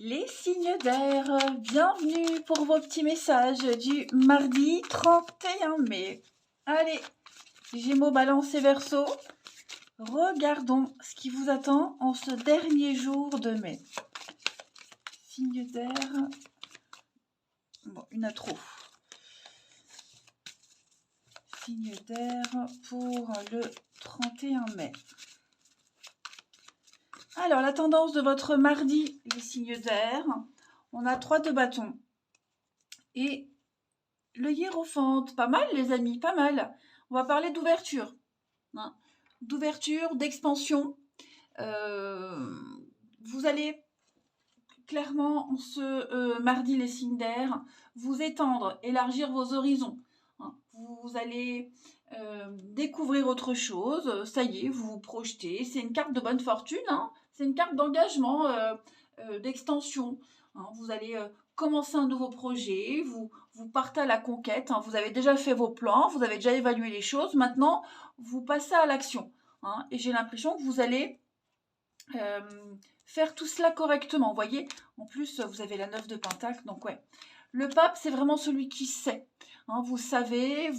Les signes d'air, bienvenue pour vos petits messages du mardi 31 mai. Allez, Gémeaux, Balance et Verseau, regardons ce qui vous attend en ce dernier jour de mai. Signes d'air, bon, une a trop. Signes d'air pour le 31 mai. Alors, la tendance de votre mardi, les signes d'air, on a 3 de bâton. Et le hiérophante, pas mal les amis, pas mal. On va parler d'ouverture, hein, d'ouverture, d'expansion. Vous allez clairement, en ce mardi, les signes d'air, vous étendre, élargir vos horizons. Hein. Vous allez découvrir autre chose. Ça y est, vous vous projetez. C'est une carte de bonne fortune. Hein. C'est une carte d'engagement, d'extension. Hein. Vous allez commencer un nouveau projet. Vous partez à la conquête. Hein. Vous avez déjà fait vos plans. Vous avez déjà évalué les choses. Maintenant, vous passez à l'action. Hein. Et j'ai l'impression que vous allez faire tout cela correctement. Vous voyez, en plus, vous avez la 9 de Pentacle. Donc, ouais. Le pape, c'est vraiment celui qui sait. Hein, vous savez,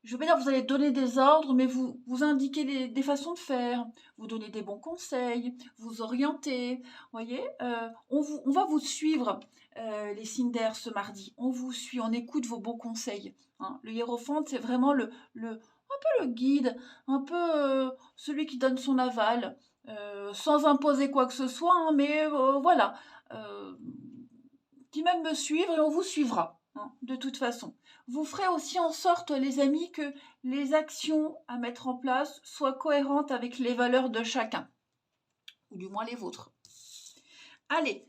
je ne veux pas dire que vous allez donner des ordres, mais vous indiquez des façons de faire, vous donnez des bons conseils, vous orientez. Vous voyez, on va vous suivre, les signes d'air, ce mardi. On vous suit, on écoute vos bons conseils. Hein. Le hiérophante, c'est vraiment un peu le guide, un peu celui qui donne son aval, sans imposer quoi que ce soit, hein, mais voilà. Qui même me suivre et on vous suivra, hein, de toute façon. Vous ferez aussi en sorte, les amis, que les actions à mettre en place soient cohérentes avec les valeurs de chacun, ou du moins les vôtres. Allez,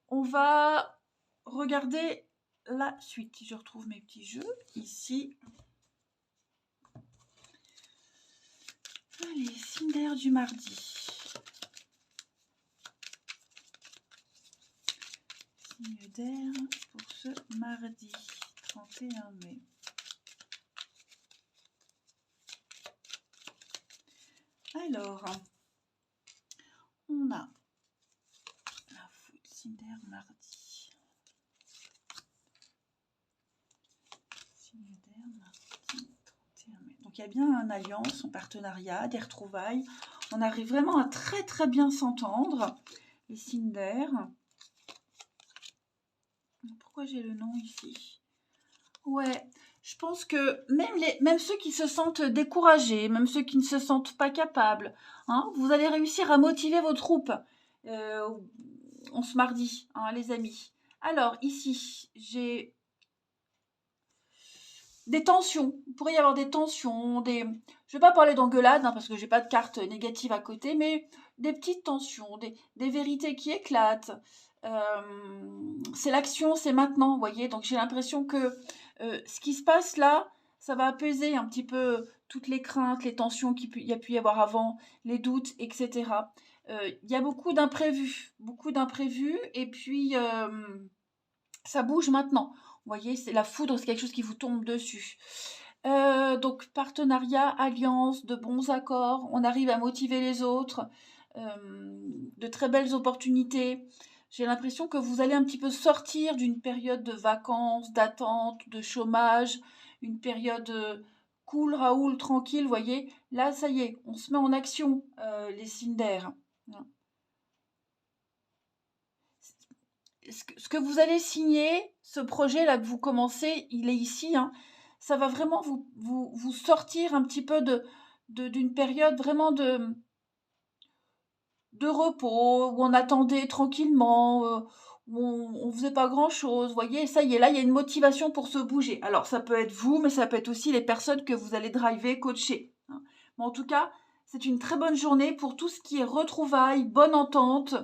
on va regarder la suite. Je retrouve mes petits jeux ici. Allez, signe d'air du mardi. Signe d'air pour ce mardi 31 mai. Alors, on a la foudre, signe d'air mardi. Signe d'air mardi 31 mai. Donc il y a bien une alliance, un partenariat, des retrouvailles. On arrive vraiment à très très bien s'entendre. Les signes d'air. Pourquoi j'ai le nom ici? Ouais, je pense que même ceux qui se sentent découragés, même ceux qui ne se sentent pas capables, hein, vous allez réussir à motiver vos troupes en ce mardi, hein, les amis. Alors, ici, j'ai des tensions. Il pourrait y avoir des tensions, je ne vais pas parler d'engueulade, hein, parce que j'ai pas de carte négative à côté, mais des petites tensions, des vérités qui éclatent. C'est l'action, c'est maintenant, vous voyez. Donc j'ai l'impression que ce qui se passe là, ça va apaiser un petit peu toutes les craintes, les tensions qu'il y a pu y avoir avant, les doutes, etc. Il y a beaucoup d'imprévus, et puis ça bouge maintenant. Vous voyez, c'est la foudre, c'est quelque chose qui vous tombe dessus. Donc partenariat, alliance, de bons accords, on arrive à motiver les autres, de très belles opportunités. J'ai l'impression que vous allez un petit peu sortir d'une période de vacances, d'attente, de chômage, une période cool, Raoul, tranquille, vous voyez. Là, ça y est, on se met en action, les signes d'air. Ce que vous allez signer, ce projet-là que vous commencez, il est ici, hein, ça va vraiment vous sortir un petit peu d'une période vraiment de repos, où on attendait tranquillement, où on faisait pas grand-chose, vous voyez, ça y est, là, il y a une motivation pour se bouger. Alors, ça peut être vous, mais ça peut être aussi les personnes que vous allez driver, coacher. Hein. Mais en tout cas, c'est une très bonne journée pour tout ce qui est retrouvailles, bonne entente,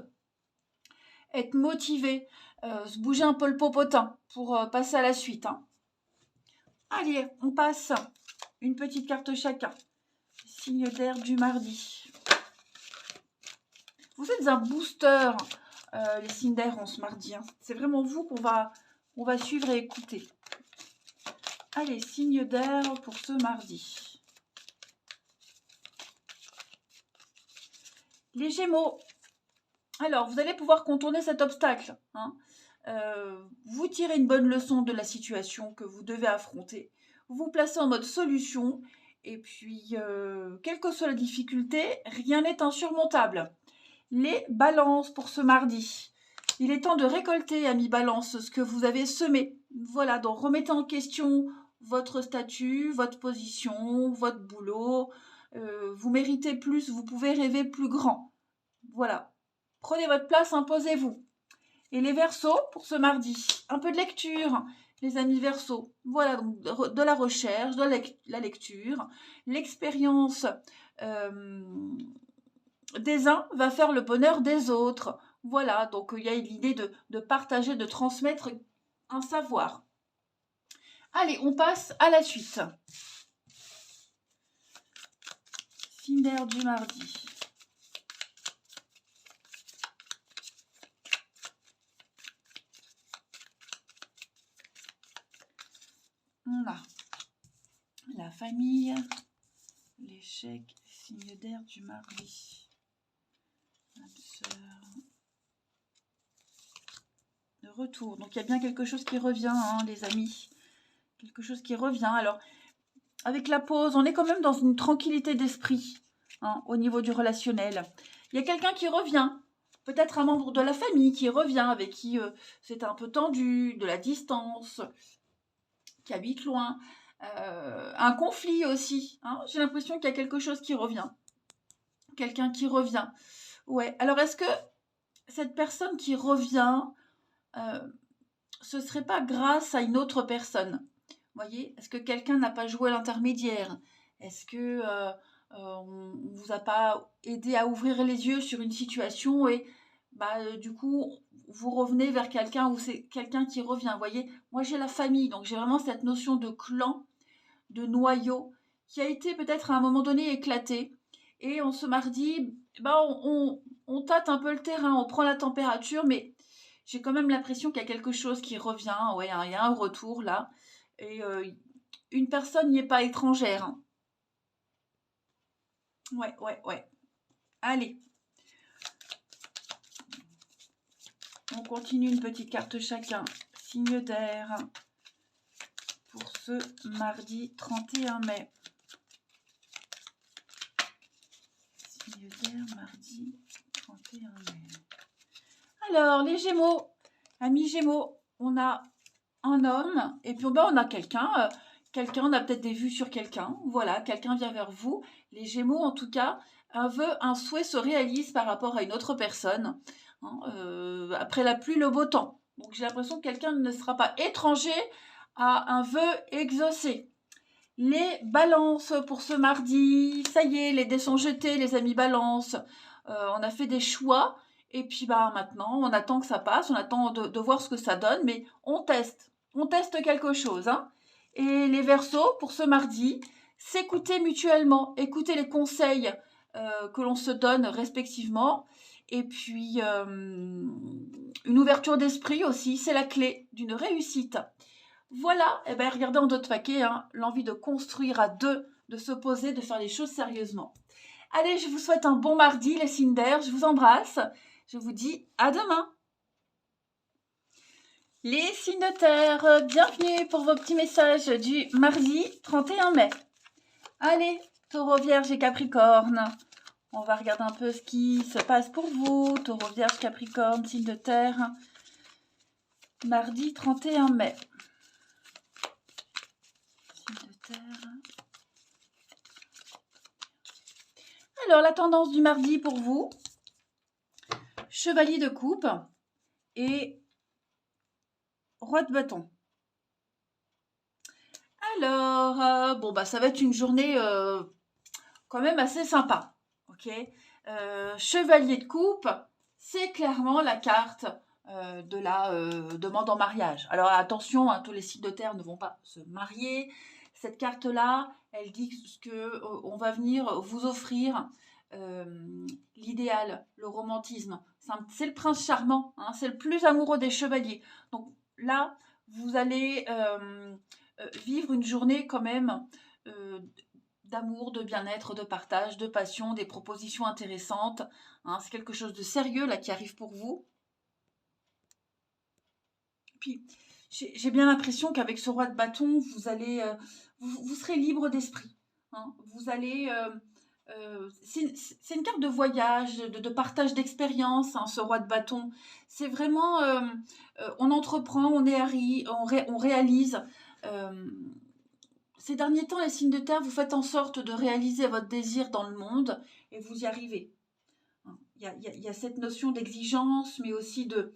être motivé, se bouger un peu le popotin pour passer à la suite. Hein. Allez, on passe une petite carte chacun. Signe d'air du mardi. Vous êtes un booster, les signes d'air en ce mardi. Hein. C'est vraiment vous qu'on va suivre et écouter. Allez, signe d'air pour ce mardi. Les Gémeaux. Alors, vous allez pouvoir contourner cet obstacle, hein. Vous tirez une bonne leçon de la situation que vous devez affronter. Vous vous placez en mode solution. Et puis, quelle que soit la difficulté, rien n'est insurmontable. Les balances pour ce mardi. Il est temps de récolter, amis balance, ce que vous avez semé. Voilà, donc remettez en question votre statut, votre position, votre boulot. Vous méritez plus, vous pouvez rêver plus grand. Voilà. Prenez votre place, imposez-vous. Et les Verseaux pour ce mardi. Un peu de lecture, les amis Verseaux. Voilà, donc de la recherche, de la lecture. L'expérience des uns va faire le bonheur des autres. Voilà, donc il y a l'idée de partager, de transmettre un savoir. Allez, on passe à la suite. Cinder du mardi. On a la famille, l'échec, signe d'air du mardi. De retour. Donc il y a bien quelque chose qui revient, hein, les amis. Quelque chose qui revient. Alors, avec la pause, on est quand même dans une tranquillité d'esprit, hein, au niveau du relationnel. Il y a quelqu'un qui revient. Peut-être un membre de la famille qui revient, avec qui c'est un peu tendu, de la distance, qui habite loin. Un conflit aussi, hein. J'ai l'impression qu'il y a quelque chose qui revient. Quelqu'un qui revient. Ouais. Alors, est-ce que cette personne qui revient, ce serait pas grâce à une autre personne? Vous voyez, est-ce que quelqu'un n'a pas joué l'intermédiaire? Est-ce que on vous a pas aidé à ouvrir les yeux sur une situation et du coup vous revenez vers quelqu'un ou c'est quelqu'un qui revient? Vous voyez, moi j'ai la famille, donc j'ai vraiment cette notion de clan, de noyau qui a été peut-être à un moment donné éclaté. Et on ce mardi, on tâte un peu le terrain, on prend la température, mais j'ai quand même l'impression qu'il y a quelque chose qui revient. Ouais, il y a un retour là. Et une personne n'y est pas étrangère, hein. Ouais, ouais, ouais. Allez. On continue une petite carte chacun. Signe d'air pour ce mardi 31 mai. Signe d'air, mardi 31 mai. Alors, les Gémeaux, amis Gémeaux, on a un homme et puis on a quelqu'un. Quelqu'un, on a peut-être des vues sur quelqu'un. Voilà, quelqu'un vient vers vous. Les Gémeaux, en tout cas, un vœu, un souhait se réalise par rapport à une autre personne, hein, après la pluie, le beau temps. Donc j'ai l'impression que quelqu'un ne sera pas étranger à un vœu exaucé. Les balances pour ce mardi, ça y est, les dés sont jetés, les amis balance. On a fait des choix et puis maintenant on attend que ça passe, on attend de voir ce que ça donne, mais on teste quelque chose, hein. Et les Verseaux pour ce mardi, s'écouter mutuellement, écouter les conseils que l'on se donne respectivement. Et puis une ouverture d'esprit aussi, c'est la clé d'une réussite. Voilà, et regardez en d'autres paquets, hein, l'envie de construire à deux, de se poser, de faire les choses sérieusement. Allez, je vous souhaite un bon mardi, les Cinder, je vous embrasse. Je vous dis à demain. Les signes de terre, bienvenue pour vos petits messages du mardi 31 mai. Allez, Taureau, Vierge et Capricorne, on va regarder un peu ce qui se passe pour vous. Taureau, Vierge, Capricorne, signe de terre, mardi 31 mai. Signe de terre. Alors, la tendance du mardi pour vous, Chevalier de coupe et Roi de bâton. Alors, ça va être une journée quand même assez sympa. Ok, Chevalier de coupe, c'est clairement la carte de la demande en mariage. Alors attention, hein, tous les signes de terre ne vont pas se marier. Cette carte-là, elle dit que on va venir vous offrir l'idéal, le romantisme. C'est le prince charmant, hein, c'est le plus amoureux des chevaliers. Donc là, vous allez vivre une journée quand même d'amour, de bien-être, de partage, de passion, des propositions intéressantes. Hein, c'est quelque chose de sérieux là qui arrive pour vous. Puis, j'ai bien l'impression qu'avec ce roi de bâton, vous allez, vous serez libre d'esprit. Hein. Vous allez, c'est une carte de voyage, de partage d'expérience, hein, ce roi de bâton. C'est vraiment, on entreprend, on réalise. euh, Ces derniers temps, les signes de terre, vous faites en sorte de réaliser votre désir dans le monde et vous y arrivez. Hein. Il y a cette notion d'exigence, mais aussi de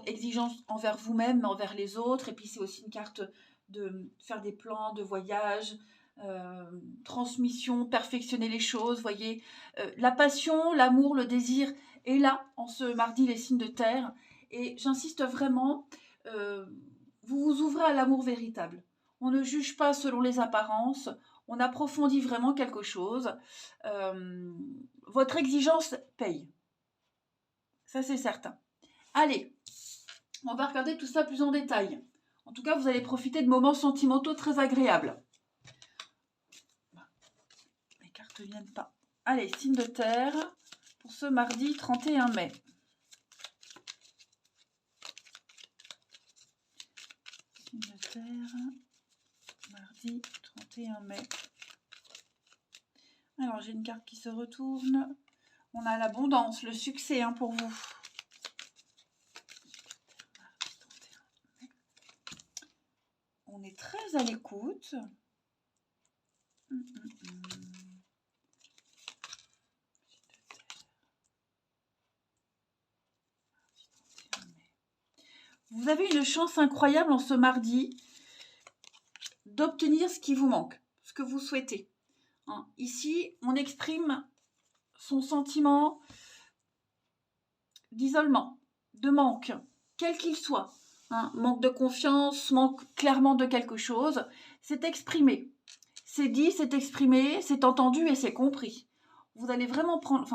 exigence envers vous-même, envers les autres. Et puis c'est aussi une carte de faire des plans de voyage, euh, transmission, perfectionner les choses. Voyez, la passion, l'amour, le désir est là en ce mardi, les signes de terre. Et j'insiste vraiment, euh, vous vous ouvrez à l'amour véritable. On ne juge pas selon les apparences, on approfondit vraiment quelque chose. Euh, Votre exigence paye. Ça, c'est certain. Allez, on va regarder tout ça plus en détail. En tout cas, vous allez profiter de moments sentimentaux très agréables. Les cartes ne viennent pas. Allez, signe de terre pour ce mardi 31 mai. Signe de terre, mardi 31 mai. Alors, j'ai une carte qui se retourne. On a l'abondance, le succès hein, pour vous. On est très à l'écoute. Vous avez une chance incroyable en ce mardi d'obtenir ce qui vous manque, ce que vous souhaitez. Hein. Ici, on exprime son sentiment d'isolement, de manque, quel qu'il soit. Hein. Manque de confiance, manque clairement de quelque chose. C'est exprimé. C'est dit, c'est exprimé, c'est entendu et c'est compris. Vous allez vraiment prendre,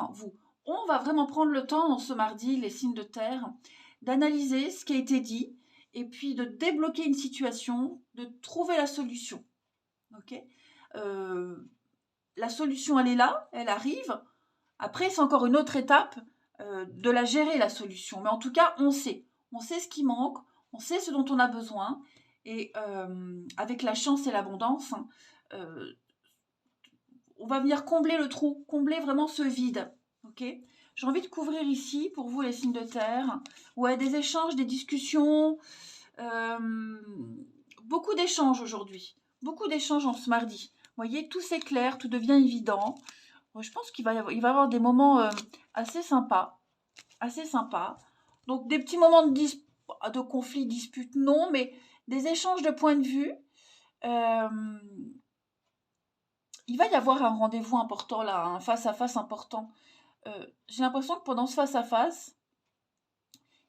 on va vraiment prendre le temps dans ce mardi, les signes de terre, d'analyser ce qui a été dit et puis de débloquer une situation, de trouver la solution. Ok, la solution, elle est là, elle arrive. Après, c'est encore une autre étape de la gérer, la solution. Mais en tout cas, on sait ce qui manque, on sait ce dont on a besoin. Et avec la chance et l'abondance, on va venir combler le trou, combler vraiment ce vide. Ok, j'ai envie de couvrir ici, pour vous, les signes de terre. Ouais, des échanges, des discussions. Beaucoup d'échanges aujourd'hui. Beaucoup d'échanges en ce mardi. Vous voyez, tout s'éclaire, tout devient évident. Je pense qu'il va y avoir des moments assez sympas. Assez sympas. Donc, des petits moments de conflit, dispute, non, mais des échanges de points de vue. Il va y avoir un rendez-vous important là, un face-à-face important. J'ai l'impression que pendant ce face-à-face,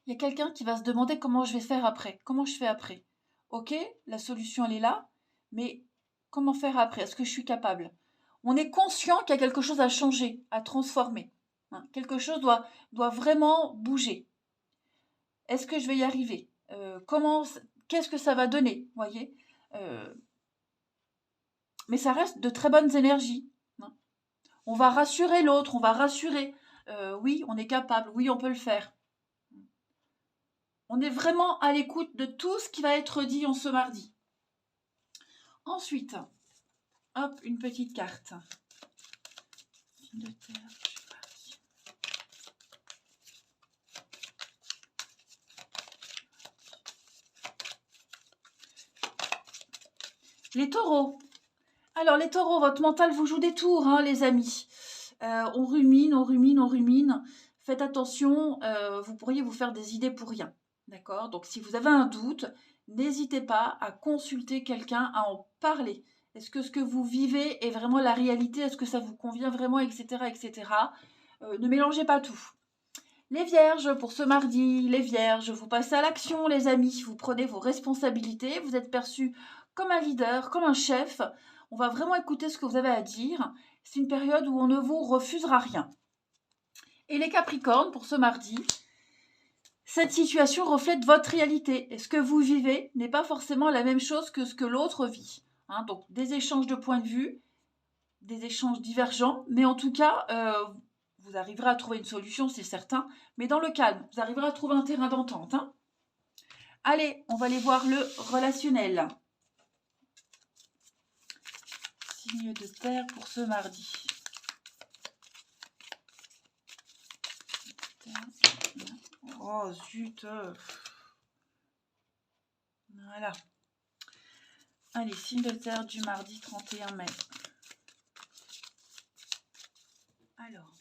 il y a quelqu'un qui va se demander comment je vais faire après. Comment je fais après? Ok, la solution elle est là, mais comment faire après? Est-ce que je suis capable? On est conscient qu'il y a quelque chose à changer, à transformer. Hein. Quelque chose doit vraiment bouger. Est-ce que je vais y arriver? Qu'est-ce que ça va donner? Voyez. Mais ça reste de très bonnes énergies. Hein. On va rassurer l'autre, on va rassurer. Oui, on est capable, oui, on peut le faire. On est vraiment à l'écoute de tout ce qui va être dit en ce mardi. Ensuite, hop, une petite carte. Signe de terre, les taureaux. Alors, les taureaux, votre mental vous joue des tours, hein, les amis. On rumine, on rumine, on rumine. Faites attention, vous pourriez vous faire des idées pour rien. D'accord? Donc, si vous avez un doute, n'hésitez pas à consulter quelqu'un, à en parler. Est-ce que ce que vous vivez est vraiment la réalité? Est-ce que ça vous convient vraiment, etc., etc. Ne mélangez pas tout. Les vierges, pour ce mardi, les vierges, vous passez à l'action, les amis. Vous prenez vos responsabilités. Vous êtes perçus comme un leader, comme un chef. On va vraiment écouter ce que vous avez à dire. C'est une période où on ne vous refusera rien. Et les Capricornes, pour ce mardi, cette situation reflète votre réalité. Et ce que vous vivez n'est pas forcément la même chose que ce que l'autre vit. Hein, donc, des échanges de points de vue, des échanges divergents, mais en tout cas, vous arriverez à trouver une solution, c'est certain. Mais dans le calme, vous arriverez à trouver un terrain d'entente. Hein. Allez, on va aller voir le relationnel. Signe de terre pour ce mardi. Oh zut. Voilà. Allez, signe de terre du mardi 31 mai. Alors,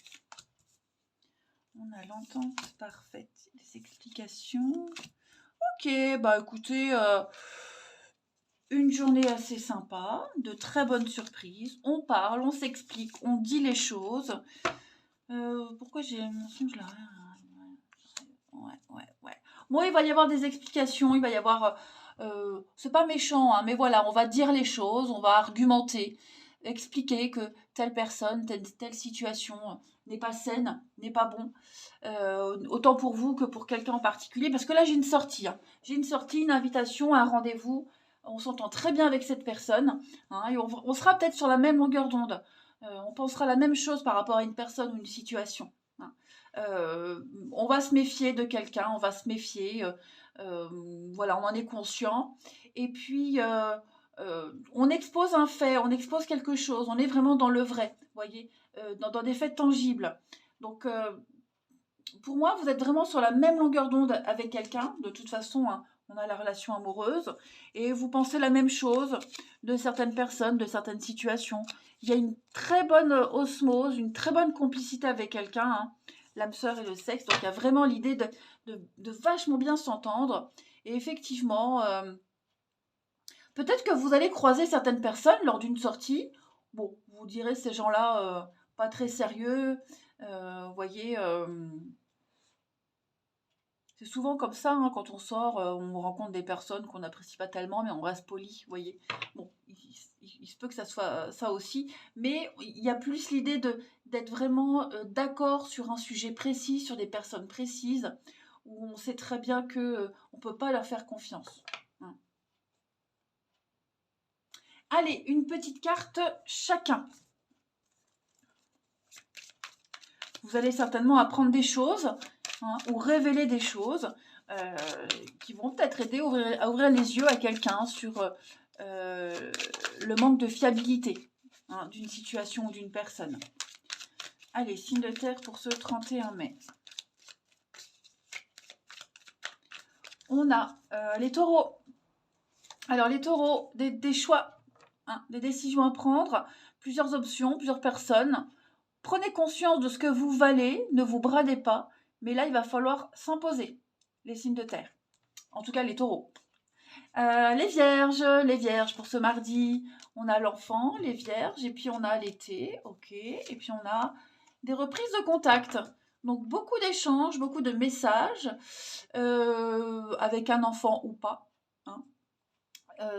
on a l'entente parfaite, les explications. Ok, bah écoutez, une journée assez sympa, de très bonnes surprises. On parle, on s'explique, on dit les choses. Pourquoi j'ai un mensonge là? Ouais. Bon, il va y avoir des explications, il va y avoir... c'est pas méchant, hein, mais voilà, on va dire les choses, on va argumenter, expliquer que telle personne, telle situation n'est pas saine, n'est pas bon. Autant pour vous que pour quelqu'un en particulier, parce que là j'ai une sortie. Hein. J'ai une sortie, une invitation, un rendez-vous. On s'entend très bien avec cette personne, hein, et on sera peut-être sur la même longueur d'onde. On pensera la même chose par rapport à une personne ou une situation. Hein. On va se méfier de quelqu'un, on va se méfier. Voilà, on en est conscient. Et puis, on expose un fait, on expose quelque chose, on est vraiment dans le vrai, vous voyez, dans des faits tangibles. Donc, pour moi, vous êtes vraiment sur la même longueur d'onde avec quelqu'un. De toute façon, hein, on a la relation amoureuse. Et vous pensez la même chose de certaines personnes, de certaines situations. Il y a une très bonne osmose, une très bonne complicité avec quelqu'un, hein, l'âme sœur et le sexe. Donc, il y a vraiment l'idée de vachement bien s'entendre. Et effectivement, peut-être que vous allez croiser certaines personnes lors d'une sortie. Bon, vous direz, ces gens-là, pas très sérieux. Vous voyez... c'est souvent comme ça, hein, quand on sort, on rencontre des personnes qu'on n'apprécie pas tellement, mais on reste poli, vous voyez. Bon, il se peut que ça soit ça aussi, mais il y a plus l'idée d'être vraiment d'accord sur un sujet précis, sur des personnes précises, où on sait très bien qu'on ne peut pas leur faire confiance. Hein. Allez, une petite carte chacun. Vous allez certainement apprendre des choses, hein, ou révéler des choses qui vont peut-être aider à ouvrir les yeux à quelqu'un sur le manque de fiabilité, hein, d'une situation ou d'une personne. Allez, signe de terre pour ce 31 mai. On a les taureaux. Alors les taureaux, des choix, hein, des décisions à prendre, plusieurs options, plusieurs personnes. Prenez conscience de ce que vous valez, ne vous bradez pas, mais là, il va falloir s'imposer, les signes de terre. En tout cas, les taureaux. Les vierges pour ce mardi, on a l'enfant, les vierges, et puis on a l'été, ok, et puis on a des reprises de contact. Donc, beaucoup d'échanges, beaucoup de messages, avec un enfant ou pas. Hein.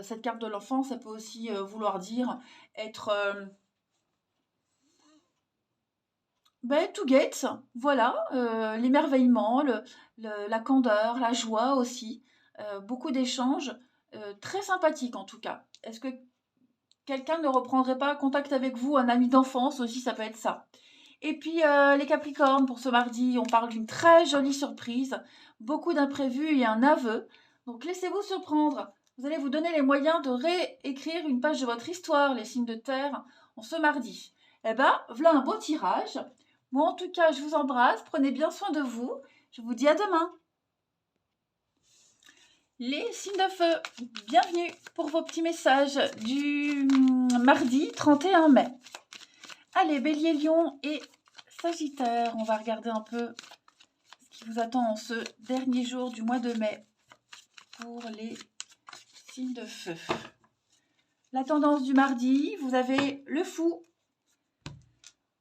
Cette carte de l'enfant, ça peut aussi vouloir dire être... to get, voilà, l'émerveillement, la candeur, la joie aussi, beaucoup d'échanges, très sympathiques en tout cas. Est-ce que quelqu'un ne reprendrait pas contact avec vous, un ami d'enfance aussi, ça peut être ça. Et puis les Capricornes, pour ce mardi, on parle d'une très jolie surprise, beaucoup d'imprévus et un aveu. Donc laissez-vous surprendre. Vous allez vous donner les moyens de réécrire une page de votre histoire, les signes de terre, en ce mardi. Eh ben, voilà un beau tirage. Moi, en tout cas, je vous embrasse. Prenez bien soin de vous. Je vous dis à demain. Les signes de feu, bienvenue pour vos petits messages du mardi 31 mai. Allez, Bélier, Lion et Sagittaire, on va regarder un peu ce qui vous attend en ce dernier jour du mois de mai pour les signes de feu. La tendance du mardi, vous avez le fou.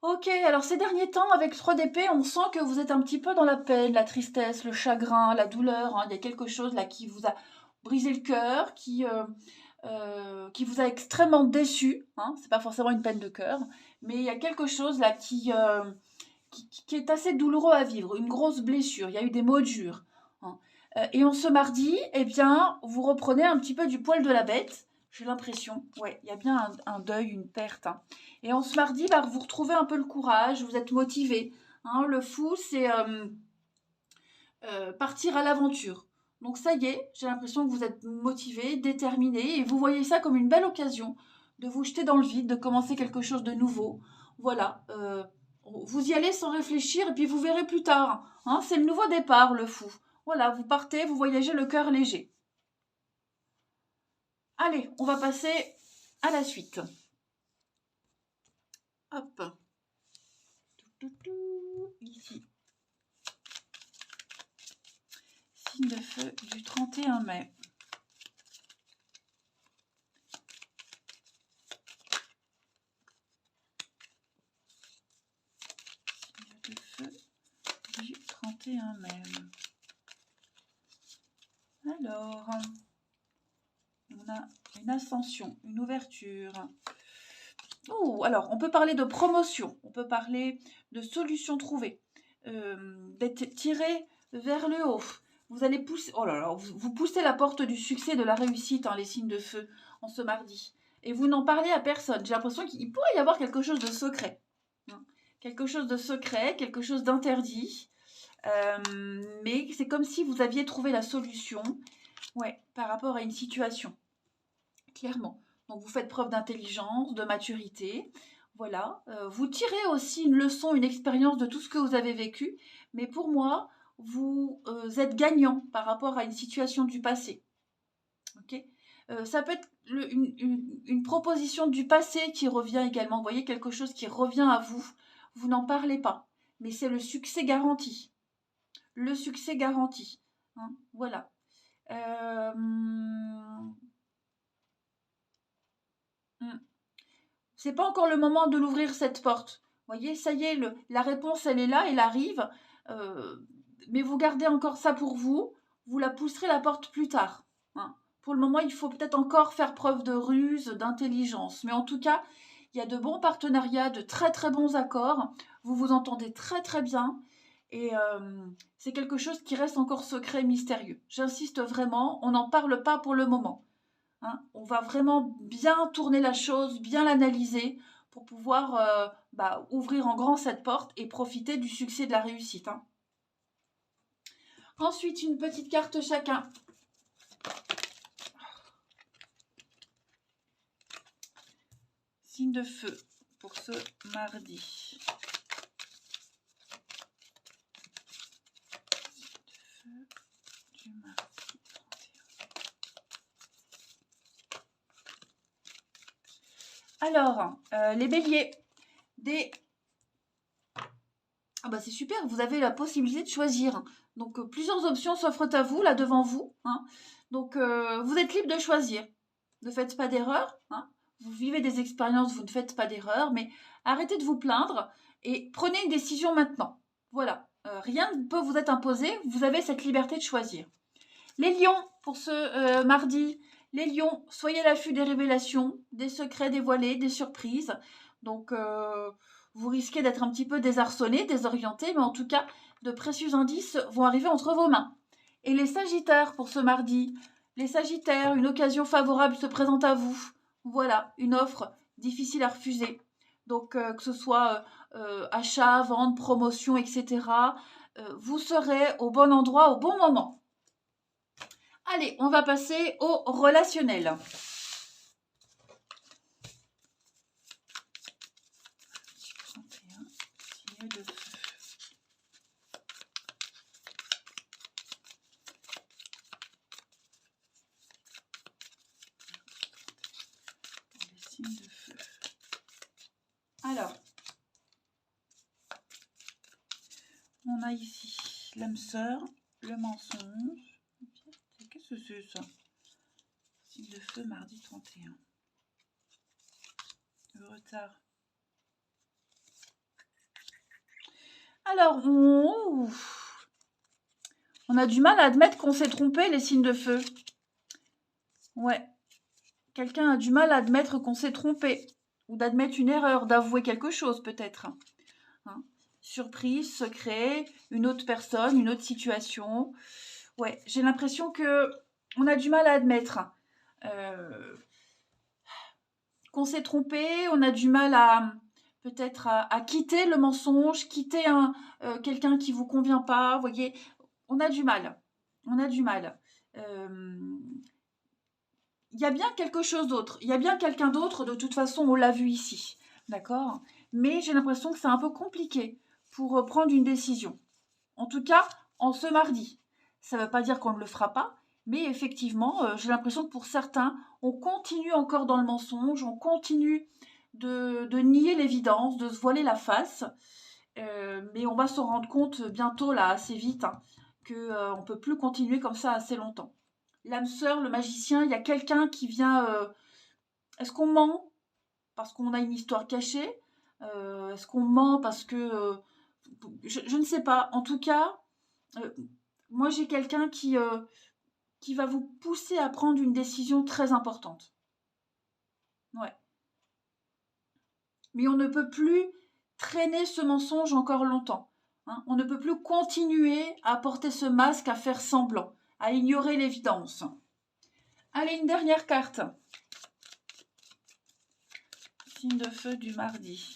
Ok, alors ces derniers temps, avec 3 d'épée, on sent que vous êtes un petit peu dans la peine, la tristesse, le chagrin, la douleur. Hein. Il y a quelque chose là qui vous a brisé le cœur, qui vous a extrêmement déçu. Hein. C'est pas forcément une peine de cœur, mais il y a quelque chose là qui est assez douloureux à vivre, une grosse blessure. Il y a eu des mots durs. Hein. Et en ce mardi, eh bien, vous reprenez un petit peu du poil de la bête. J'ai l'impression, ouais, il y a bien un deuil, une perte. Hein. Et en ce mardi, vous retrouvez un peu le courage, vous êtes motivé. Hein, le fou, c'est partir à l'aventure. Donc ça y est, j'ai l'impression que vous êtes motivé, déterminé, et vous voyez ça comme une belle occasion de vous jeter dans le vide, de commencer quelque chose de nouveau. Voilà, vous y allez sans réfléchir, et puis vous verrez plus tard. Hein, c'est le nouveau départ, le fou. Voilà, vous partez, vous voyagez le cœur léger. Allez, on va passer à la suite. Hop. Ici. Signe de feu du 31 mai. Signe de feu du 31 mai. Alors, on a une ascension, une ouverture. Oh, alors, on peut parler de promotion, on peut parler de solutions trouvées, d'être tiré vers le haut. Vous allez pousser, oh là là, vous poussez la porte du succès, de la réussite, hein, les signes de feu, en ce mardi. Et vous n'en parlez à personne. J'ai l'impression qu'il pourrait y avoir quelque chose de secret. Hein. Quelque chose de secret, quelque chose d'interdit. Mais c'est comme si vous aviez trouvé la solution, ouais, par rapport à une situation. Clairement. Donc vous faites preuve d'intelligence, de maturité. Voilà. Vous tirez aussi une leçon, une expérience de tout ce que vous avez vécu. Mais pour moi, vous êtes gagnant par rapport à une situation du passé. Ok. Ça peut être une proposition du passé qui revient également. Vous voyez, quelque chose qui revient à vous. Vous n'en parlez pas. Mais c'est le succès garanti. Le succès garanti. Hein, voilà. C'est pas encore le moment de l'ouvrir, cette porte. Vous voyez, ça y est, la réponse, elle est là, elle arrive. Mais vous gardez encore ça pour vous. Vous la pousserez la porte plus tard. Hein. Pour le moment, il faut peut-être encore faire preuve de ruse, d'intelligence. Mais en tout cas, il y a de bons partenariats, de très très bons accords. Vous vous entendez très très bien. Et c'est quelque chose qui reste encore secret et mystérieux. J'insiste vraiment, on n'en parle pas pour le moment. Hein. On va vraiment bien tourner la chose, bien l'analyser pour pouvoir ouvrir en grand cette porte et profiter du succès de la réussite. Hein. Ensuite, une petite carte chacun. Signe de feu pour ce mardi. Signe de feu du mardi. Alors, les béliers, Ah bah c'est super, vous avez la possibilité de choisir. Donc, plusieurs options s'offrent à vous, là, devant vous. Hein. Donc, vous êtes libre de choisir. Ne faites pas d'erreur. Hein. Vous vivez des expériences, vous ne faites pas d'erreur, mais arrêtez de vous plaindre et prenez une décision maintenant. Voilà, rien ne peut vous être imposé, vous avez cette liberté de choisir. Les lions, pour ce mardi, les lions, soyez à l'affût des révélations, des secrets dévoilés, des surprises. Donc, vous risquez d'être un petit peu désarçonné, désorienté, mais en tout cas, de précieux indices vont arriver entre vos mains. Et les sagittaires, pour ce mardi, les sagittaires, une occasion favorable se présente à vous. Voilà, une offre difficile à refuser. Donc, que ce soit achat, vente, promotion, etc., vous serez au bon endroit au bon moment. Allez, on va passer au relationnel. Signe de feu. Les signes de feu. Alors, on a ici l'âme sœur, le mensonge. Qu'est-ce que c'est ça? Signe de feu, mardi 31. Le retard. Alors, on a du mal à admettre qu'on s'est trompé, les signes de feu. Ouais. Quelqu'un a du mal à admettre qu'on s'est trompé. Ou d'admettre une erreur, d'avouer quelque chose peut-être. Hein. Surprise, secret, une autre personne, une autre situation. Ouais, j'ai l'impression que on a du mal à admettre qu'on s'est trompé, on a du mal peut-être à quitter le mensonge, quitter quelqu'un qui vous convient pas. Vous voyez, on a du mal. On a du mal. Il y a bien quelque chose d'autre. Il y a bien quelqu'un d'autre, de toute façon, on l'a vu ici. D'accord? Mais j'ai l'impression que c'est un peu compliqué pour prendre une décision. En tout cas, en ce mardi. Ça ne veut pas dire qu'on ne le fera pas, mais effectivement, j'ai l'impression que pour certains, on continue encore dans le mensonge, on continue de nier l'évidence, de se voiler la face. Mais on va se rendre compte bientôt, là, assez vite, hein, qu'on ne peut plus continuer comme ça assez longtemps. L'âme sœur, le magicien, il y a quelqu'un qui vient. Est-ce qu'on ment parce qu'on a une histoire cachée? Est-ce qu'on ment parce que. Je ne sais pas. En tout cas, euh, moi j'ai quelqu'un qui va vous pousser à prendre une décision très importante. Ouais. Mais on ne peut plus traîner ce mensonge encore longtemps. Hein. On ne peut plus continuer à porter ce masque, à faire semblant, à ignorer l'évidence. Allez, une dernière carte. Signe de feu du mardi.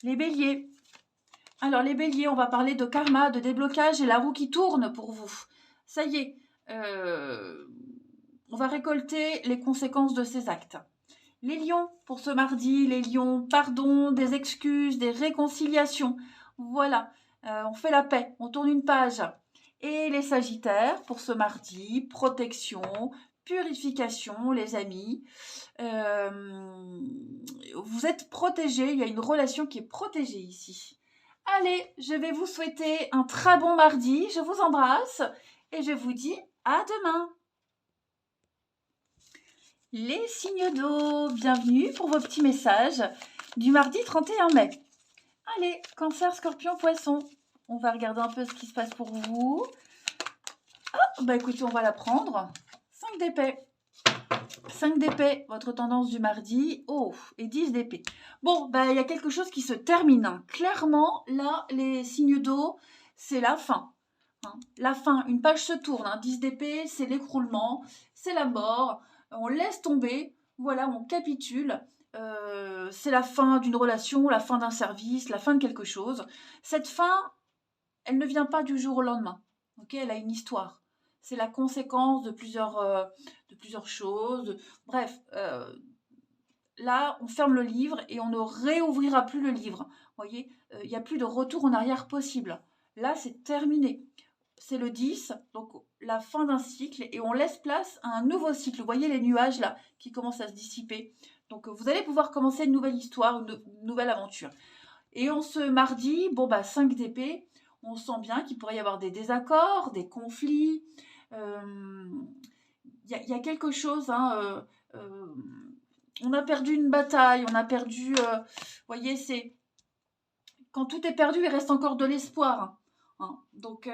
Les béliers. Alors les béliers, on va parler de karma, de déblocage et la roue qui tourne pour vous. Ça y est, on va récolter les conséquences de ces actes. Les lions, pour ce mardi, les lions, pardon, des excuses, des réconciliations. Voilà, on fait la paix, on tourne une page. Et les sagittaires, pour ce mardi, protection, purification, les amis. Vous êtes protégés, il y a une relation qui est protégée ici. Allez, je vais vous souhaiter un très bon mardi, je vous embrasse et je vous dis à demain. Les signes d'eau, bienvenue pour vos petits messages du mardi 31 mai. Allez, cancer, scorpion, poisson. On va regarder un peu ce qui se passe pour vous. Ah, bah écoutez, on va la prendre. 5 d'épée. 5 d'épée, votre tendance du mardi. Oh, et 10 d'épée. Bon, bah il y a quelque chose qui se termine. Hein. Clairement, là, les signes d'eau, c'est la fin. Hein. La fin, une page se tourne. Hein. 10 d'épée, c'est l'écroulement, c'est la mort. On laisse tomber, voilà, on capitule. C'est la fin d'une relation, la fin d'un service, la fin de quelque chose. Cette fin, elle ne vient pas du jour au lendemain. Okay, elle a une histoire. C'est la conséquence de plusieurs choses. Bref, là, on ferme le livre et on ne réouvrira plus le livre. Vous voyez, il n'y a plus de retour en arrière possible. Là, c'est terminé. C'est le 10, donc la fin d'un cycle, et on laisse place à un nouveau cycle. Vous voyez les nuages là qui commencent à se dissiper. Donc vous allez pouvoir commencer une nouvelle histoire, une nouvelle aventure. Et on ce mardi, bon bah 5 d'épée, on sent bien qu'il pourrait y avoir des désaccords, des conflits. Y a quelque chose, hein, on a perdu une bataille, on a perdu, vous voyez, c'est quand tout est perdu, il reste encore de l'espoir. Hein. Donc,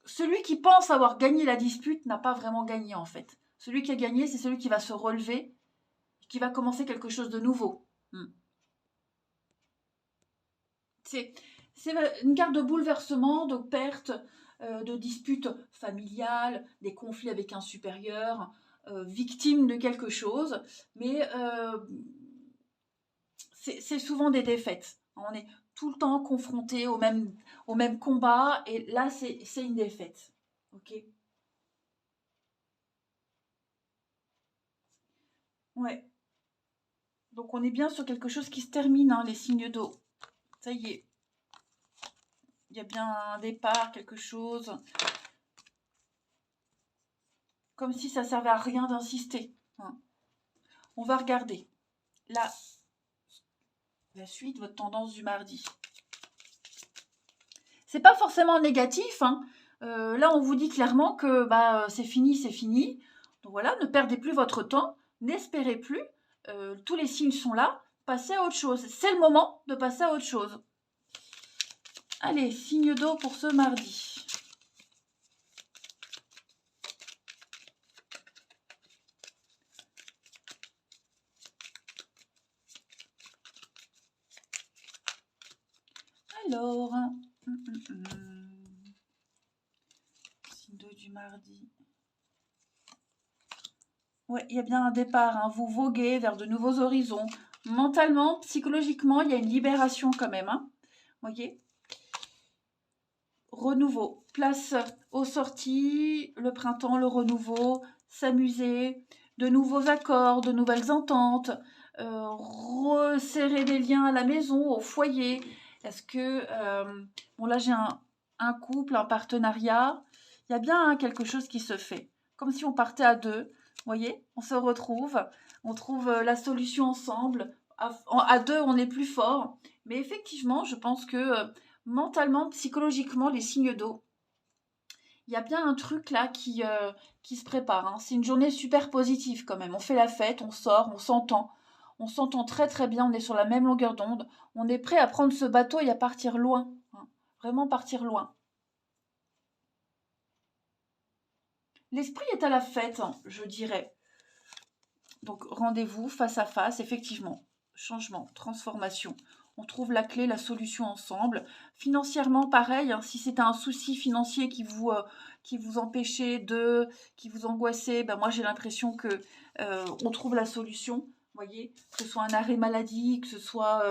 celui qui pense avoir gagné la dispute n'a pas vraiment gagné en fait. Celui qui a gagné, c'est celui qui va se relever, qui va commencer quelque chose de nouveau. C'est une carte de bouleversement, de perte, de disputes familiales, des conflits avec un supérieur, victime de quelque chose. Mais c'est souvent des défaites. On est tout le temps confronté au même combat et là, c'est une défaite. Ok. Ouais. Donc on est bien sur quelque chose qui se termine, hein, les signes d'eau. Ça y est. Il y a bien un départ, quelque chose. Comme si ça servait à rien d'insister. Hein. On va regarder. La suite, votre tendance du mardi. C'est pas forcément négatif. Hein. Là, on vous dit clairement que bah, c'est fini, c'est fini. Donc voilà, ne perdez plus votre temps, n'espérez plus. Tous les signes sont là. Passez à autre chose. C'est le moment de passer à autre chose. Allez, signe d'eau pour ce mardi. Alors, signe d'eau du mardi. Ouais, il y a bien un départ, hein. Vous voguez vers de nouveaux horizons. Mentalement, psychologiquement, il y a une libération quand même, hein. Voyez? Renouveau. Place aux sorties, le printemps, le renouveau, s'amuser, de nouveaux accords, de nouvelles ententes, resserrer des liens à la maison, au foyer. Est-ce que, bon là j'ai un couple, un partenariat, il y a bien hein, quelque chose qui se fait. Comme si on partait à deux, vous voyez, on se retrouve, on trouve la solution ensemble. À deux, on est plus fort. Mais effectivement, je pense que mentalement, psychologiquement, les signes d'eau, il y a bien un truc là qui se prépare, hein. C'est une journée super positive quand même. On fait la fête, on sort, on s'entend. On s'entend très très bien, on est sur la même longueur d'onde. On est prêt à prendre ce bateau et à partir loin, hein. Vraiment partir loin. L'esprit est à la fête, hein, je dirais. Donc rendez-vous face à face, effectivement. Changement, transformation. On trouve la clé, la solution ensemble. Financièrement, pareil, hein, si c'est un souci financier qui vous empêchait qui vous angoissait, ben moi j'ai l'impression que on trouve la solution. Vous voyez, que ce soit un arrêt maladie, que ce soit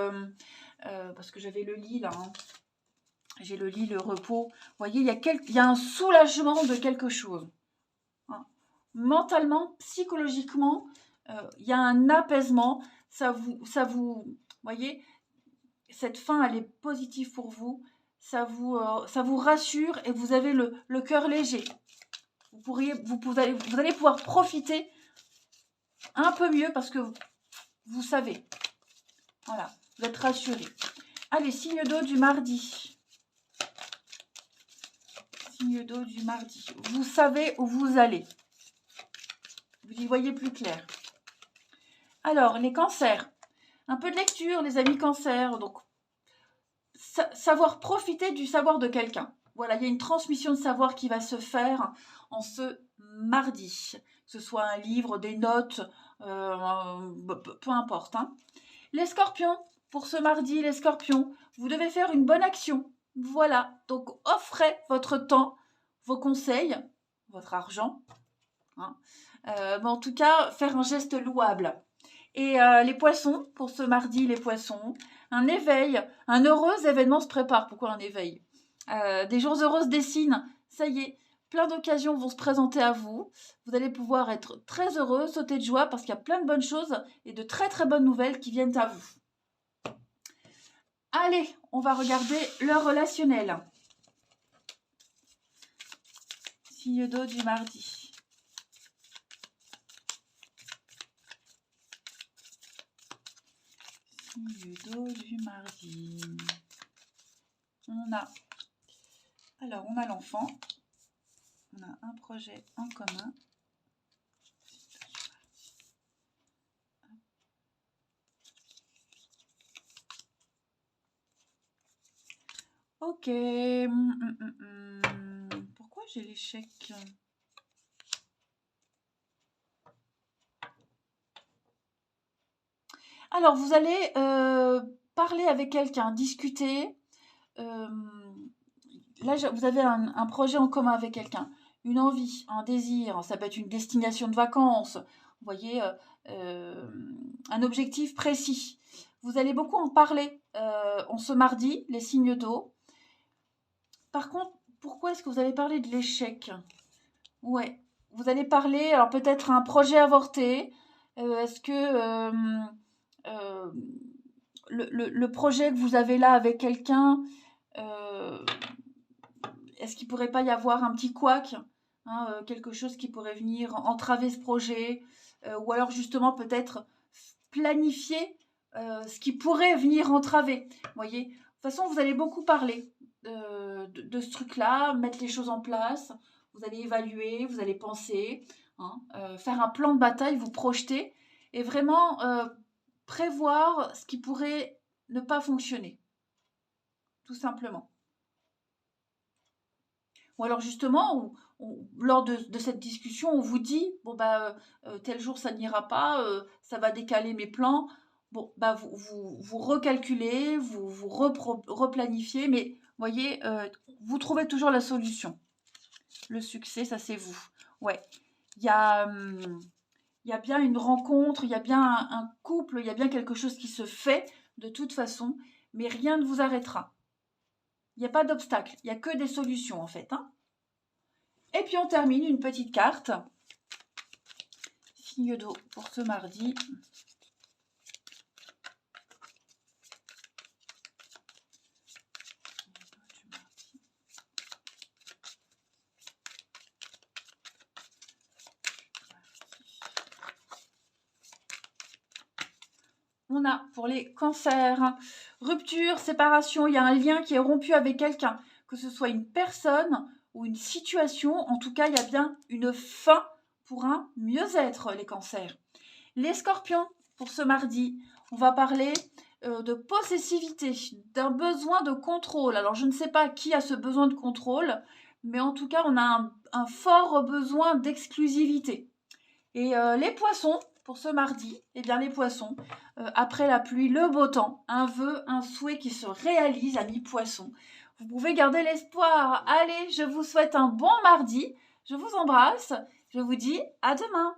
parce que j'avais le lit là, hein. J'ai le lit, le repos. Vous voyez, il y a un soulagement de quelque chose, hein. Mentalement, psychologiquement, il y a un apaisement. Ça vous voyez, cette fin, elle est positive pour vous. Ça vous rassure et vous avez le cœur léger. Vous allez pouvoir profiter un peu mieux parce que vous savez. Voilà, vous êtes rassurés. Allez, signe d'eau du mardi. Signe d'eau du mardi. Vous savez où vous allez. Vous y voyez plus clair. Alors, les cancers. Un peu de lecture, les amis cancers. Donc, savoir profiter du savoir de quelqu'un. Voilà, il y a une transmission de savoir qui va se faire en ce mardi. Que ce soit un livre, des notes, peu importe, hein. Les scorpions, pour ce mardi, les scorpions, vous devez faire une bonne action. Voilà, donc offrez votre temps, vos conseils, votre argent, hein. Mais en tout cas, faire un geste louable. Et les poissons, pour ce mardi, les poissons, un éveil, un heureux événement se prépare. Pourquoi un éveil? Des jours heureux se dessinent. Ça y est, plein d'occasions vont se présenter à vous. Vous allez pouvoir être très heureux, sauter de joie parce qu'il y a plein de bonnes choses et de très très bonnes nouvelles qui viennent à vous. Allez, on va regarder le relationnel. Signe d'eau du mardi. Signe d'eau du mardi. On a l'enfant. On a un projet en commun. Ok. Pourquoi j'ai l'échec? Alors, vous allez parler avec quelqu'un, discuter. Là, vous avez un projet en commun avec quelqu'un, une envie, un désir. Ça peut être une destination de vacances. Vous voyez, un objectif précis. Vous allez beaucoup en parler en ce mardi, les signes d'eau. Par contre, pourquoi est-ce que vous allez parler de l'échec? Ouais, vous allez parler, alors peut-être un projet avorté. Est-ce que le projet que vous avez là avec quelqu'un, est-ce qu'il ne pourrait pas y avoir un petit couac, hein, quelque chose qui pourrait venir entraver ce projet, ou alors justement peut-être planifier ce qui pourrait venir entraver. Vous voyez, de toute façon, vous allez beaucoup parler de ce truc-là, mettre les choses en place. Vous allez évaluer, vous allez penser, hein, faire un plan de bataille, vous projeter et vraiment prévoir ce qui pourrait ne pas fonctionner, tout simplement. Ou alors justement, lors de cette discussion, on vous dit, bon bah tel jour ça n'ira pas, ça va décaler mes plans. Bon, bah vous recalculez, vous replanifiez, mais voyez, vous trouvez toujours la solution. Le succès, ça c'est vous. Ouais, il y a, bien une rencontre, il y a bien un couple, il y a bien quelque chose qui se fait de toute façon, mais rien ne vous arrêtera. Il n'y a pas d'obstacle, il n'y a que des solutions en fait. Hein. Et puis on termine une petite carte. Signe d'eau pour ce mardi. On a pour les cancers, rupture, séparation, il y a un lien qui est rompu avec quelqu'un, que ce soit une personne ou une situation, en tout cas il y a bien une fin pour un mieux-être, les cancers. Les scorpions, pour ce mardi, on va parler de possessivité, d'un besoin de contrôle. Alors je ne sais pas qui a ce besoin de contrôle, mais en tout cas on a un fort besoin d'exclusivité. Et les poissons, pour ce mardi, eh bien les poissons, après la pluie, le beau temps, un vœu, un souhait qui se réalise, amis poissons. Vous pouvez garder l'espoir. Allez, je vous souhaite un bon mardi. Je vous embrasse. Je vous dis à demain.